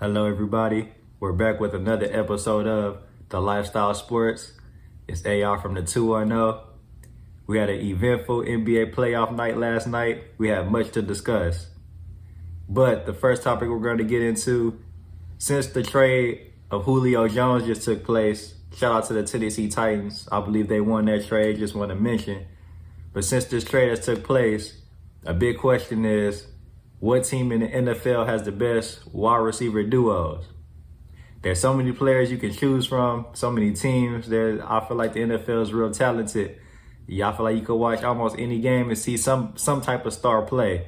Hello, everybody. We're back with another episode of The Lifestyle Sports. It's AR from the 210. We had an eventful NBA playoff night last night. We have much to discuss. But the first topic we're going to get into, since the trade of Julio Jones just took place, shout out to the Tennessee Titans. I believe they won that trade, just want to mention. But since this trade has took place, a big question is, what team in the NFL has the best wide receiver duos? There's so many players you can choose from, so many teams. I feel like the NFL is real talented. I feel like you could watch almost any game and see some type of star play.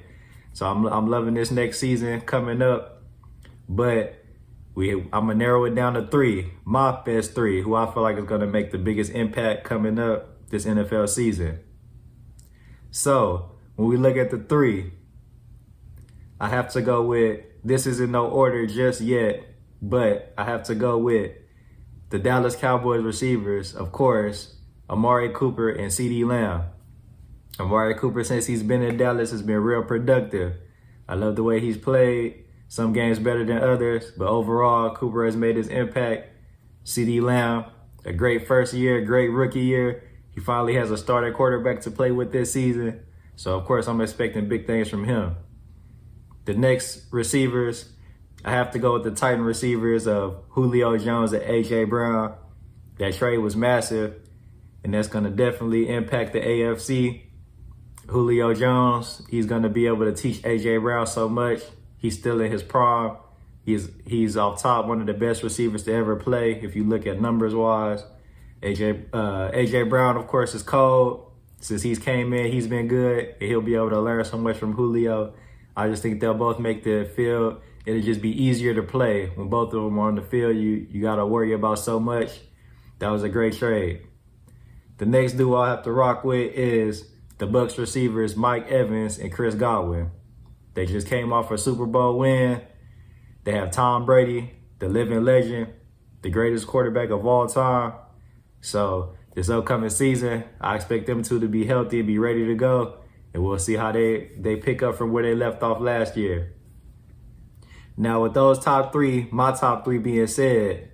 So I'm loving this next season coming up. But I'm gonna narrow it down to three, my best three, who I feel like is gonna make the biggest impact coming up this NFL season. So when we look at the three, I have to go with, this is in no order just yet, but I have to go with the Dallas Cowboys receivers, of course, Amari Cooper and CeeDee Lamb. Amari Cooper, since he's been in Dallas, has been real productive. I love the way he's played. Some games better than others, but overall, Cooper has made his impact. CeeDee Lamb, a great first year, great rookie year. He finally has a starting quarterback to play with this season. So, of course, I'm expecting big things from him. The next receivers, I have to go with the Titan receivers of Julio Jones and A.J. Brown. That trade was massive, and that's going to definitely impact the AFC. Julio Jones, he's going to be able to teach A.J. Brown so much. He's still in his prime. He's off top, one of the best receivers to ever play, if you look at numbers-wise. A.J. Brown, of course, is cold. Since he's came in, he's been good, and he'll be able to learn so much from Julio. I just think they'll both make the field. It'll just be easier to play. When both of them are on the field, you got to worry about so much. That was a great trade. The next duo I have to rock with is the Bucs receivers, Mike Evans and Chris Godwin. They just came off a Super Bowl win. They have Tom Brady, the living legend, the greatest quarterback of all time. So this upcoming season, I expect them two to be healthy and be ready to go. And we'll see how they pick up from where they left off last year. Now, with those top three, my top three being said,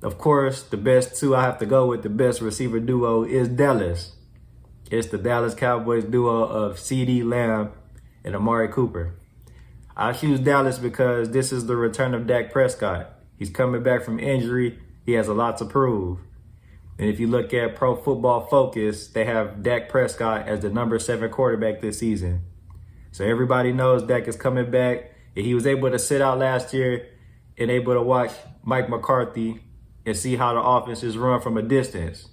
of course, the best two I have to go with, the best receiver duo is Dallas. It's the Dallas Cowboys duo of CeeDee Lamb and Amari Cooper. I choose Dallas because this is the return of Dak Prescott. He's coming back from injury. He has a lot to prove. And if you look at Pro Football Focus, they have Dak Prescott as the number 7 quarterback this season. So everybody knows Dak is coming back. And he was able to sit out last year and able to watch Mike McCarthy and see how the offense is run from a distance.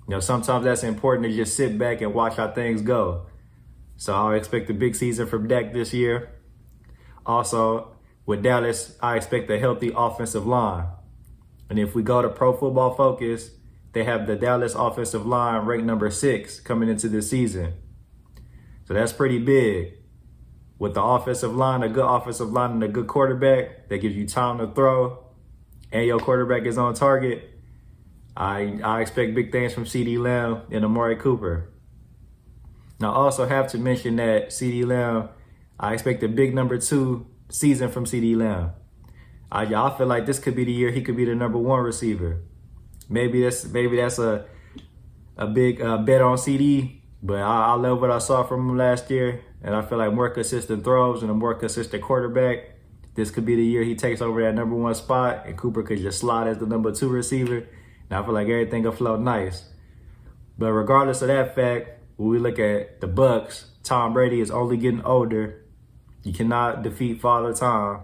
You know, sometimes that's important to just sit back and watch how things go. So I expect a big season from Dak this year. Also, with Dallas, I expect a healthy offensive line. And if we go to Pro Football Focus, they have the Dallas offensive line ranked number 6 coming into this season. So that's pretty big. With the offensive line, a good offensive line and a good quarterback that gives you time to throw and your quarterback is on target, I expect big things from CeeDee Lamb and Amari Cooper. Now, I also have to mention that CeeDee Lamb, I expect a big number 2 season from CeeDee Lamb. I feel like this could be the year he could be the number 1 receiver. Maybe that's a big bet on CD, but I love what I saw from him last year, and I feel like more consistent throws and a more consistent quarterback, this could be the year he takes over that number 1 spot, and Cooper could just slide as the number 2 receiver, and I feel like everything will flow nice. But regardless of that fact, when we look at the Bucs, Tom Brady is only getting older. You cannot defeat Father Time.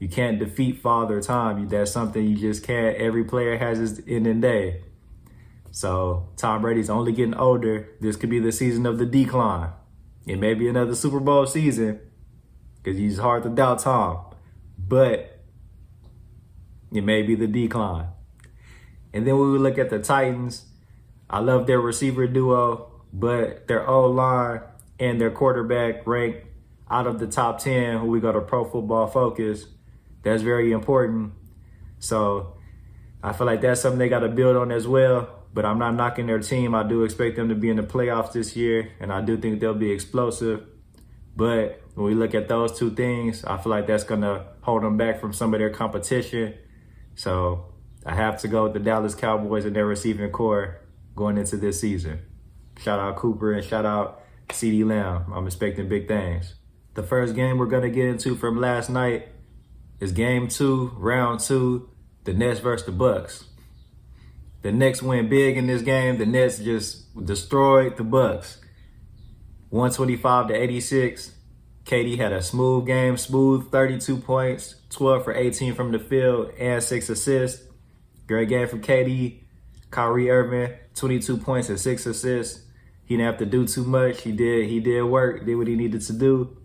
You can't defeat Father Time. That's something you just can't. Every player has his end and day. So Tom Brady's only getting older. This could be the season of the decline. It may be another Super Bowl season because he's hard to doubt Tom. But it may be the decline. And then when we look at the Titans, I love their receiver duo, but their O-line and their quarterback ranked out of the top 10 when we go to Pro Football Focus. That's very important. So I feel like that's something they got to build on as well. But I'm not knocking their team. I do expect them to be in the playoffs this year, and I do think they'll be explosive. But When we look at those two things, I feel like that's going to hold them back from some of their competition. So I have to go with the Dallas Cowboys and their receiving core going into this season. Shout out Cooper and shout out CeeDee Lamb. I'm expecting big things. The first game we're going to get into from last night is game 2, round 2, the Nets versus the Bucks. The Knicks went big in this game. The Nets just destroyed the Bucks. 125-86. KD had a smooth game, smooth 32 points, 12 for 18 from the field, and 6 assists. Great game from KD. Kyrie Irving, 22 points and 6 assists. He didn't have to do too much. He did work, did what he needed to do.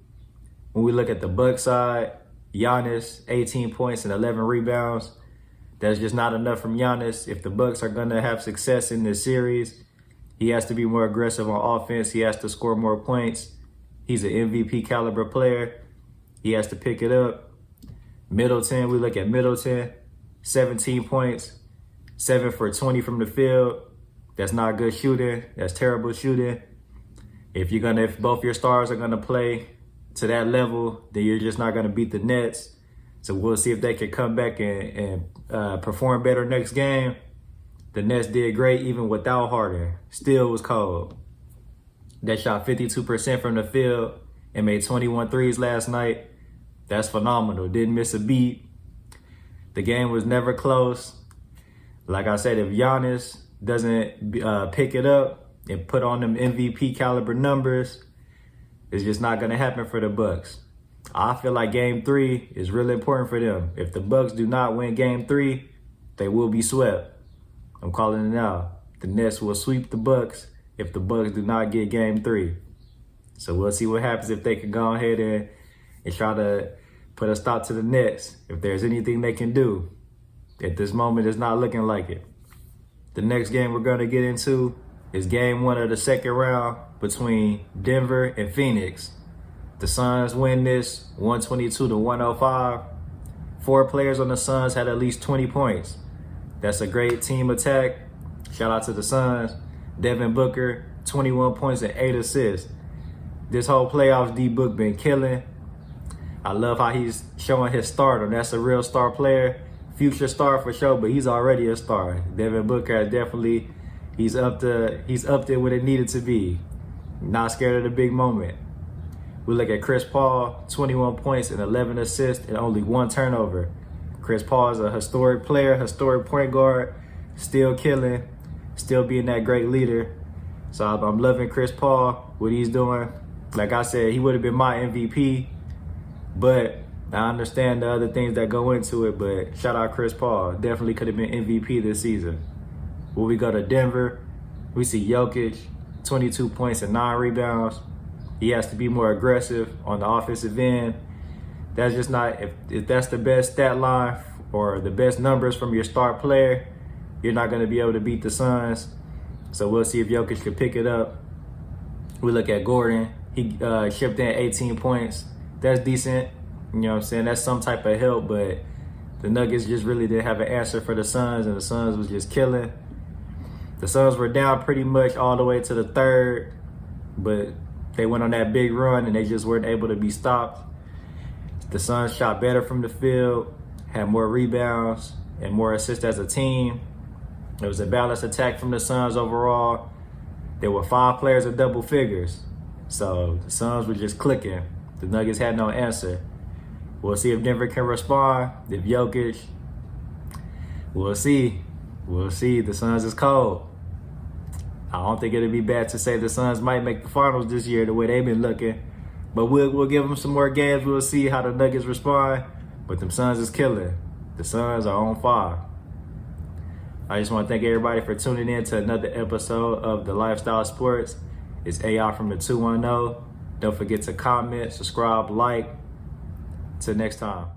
When we look at the Bucks side, Giannis, 18 points and 11 rebounds. That's just not enough from Giannis. If the Bucks are going to have success in this series, he has to be more aggressive on offense. He has to score more points. He's an MVP caliber player. He has to pick it up. Middleton, we look at Middleton, 17 points, 7 for 20 from the field. That's not good shooting. That's terrible shooting. If both your stars are gonna play to that level, then you're just not gonna beat the Nets. So we'll see if they can come back and perform better next game. The Nets did great even without Harden. Still was cold. They shot 52% from the field and made 21 threes last night. That's phenomenal. Didn't miss a beat. The game was never close. Like I said, if Giannis doesn't pick it up and put on them MVP caliber numbers, it's just not going to happen for the Bucks. I feel like game 3 is really important for them. If the Bucks do not win game 3, they will be swept. I'm calling it now. The Nets will sweep the Bucks if the Bucks do not get game 3. So we'll see what happens if they can go ahead and try to put a stop to the Nets. If there's anything they can do. At this moment, it's not looking like it. The next game we're going to get into is game 1 of the second round between Denver and Phoenix. The Suns win this 122-105. 4 players on the Suns had at least 20 points. That's a great team attack. Shout out to the Suns. Devin Booker, 21 points and 8 assists. This whole playoffs, D-Book been killing. I love how he's showing his stardom. That's a real star player. Future star for sure, but he's already a star. Devin Booker has definitely, he's up there when it needed to be. Not scared of the big moment. We look at Chris Paul, 21 points and 11 assists and only 1 turnover. Chris Paul is a historic player, historic point guard, still killing, still being that great leader. So I'm loving Chris Paul, what he's doing. Like I said, he would have been my MVP, but I understand the other things that go into it, but shout out Chris Paul. Definitely could have been MVP this season. When we go to Denver, we see Jokic, 22 points and 9 rebounds. He has to be more aggressive on the offensive end. That's just not, if that's the best stat line or the best numbers from your star player, you're not going to be able to beat the Suns. So we'll see if Jokic can pick it up. We look at Gordon. He shipped in 18 points. That's decent. You know what I'm saying? That's some type of help, but the Nuggets just really didn't have an answer for the Suns, and the Suns was just killing. The Suns were down pretty much all the way to the 3rd, but they went on that big run, and they just weren't able to be stopped. The Suns shot better from the field, had more rebounds, and more assists as a team. It was a balanced attack from the Suns overall. There were 5 players of double figures, so the Suns were just clicking. The Nuggets had no answer. We'll see if Denver can respond. If Jokic, we'll see. We'll see. The Suns is cold. I don't think it'd be bad to say the Suns might make the finals this year the way they've been looking. But we'll give them some more games. We'll see how the Nuggets respond. But them Suns is killing. The Suns are on fire. I just want to thank everybody for tuning in to another episode of The Lifestyle Sports. It's AI from the 210. Don't forget to comment, subscribe, like. Till next time.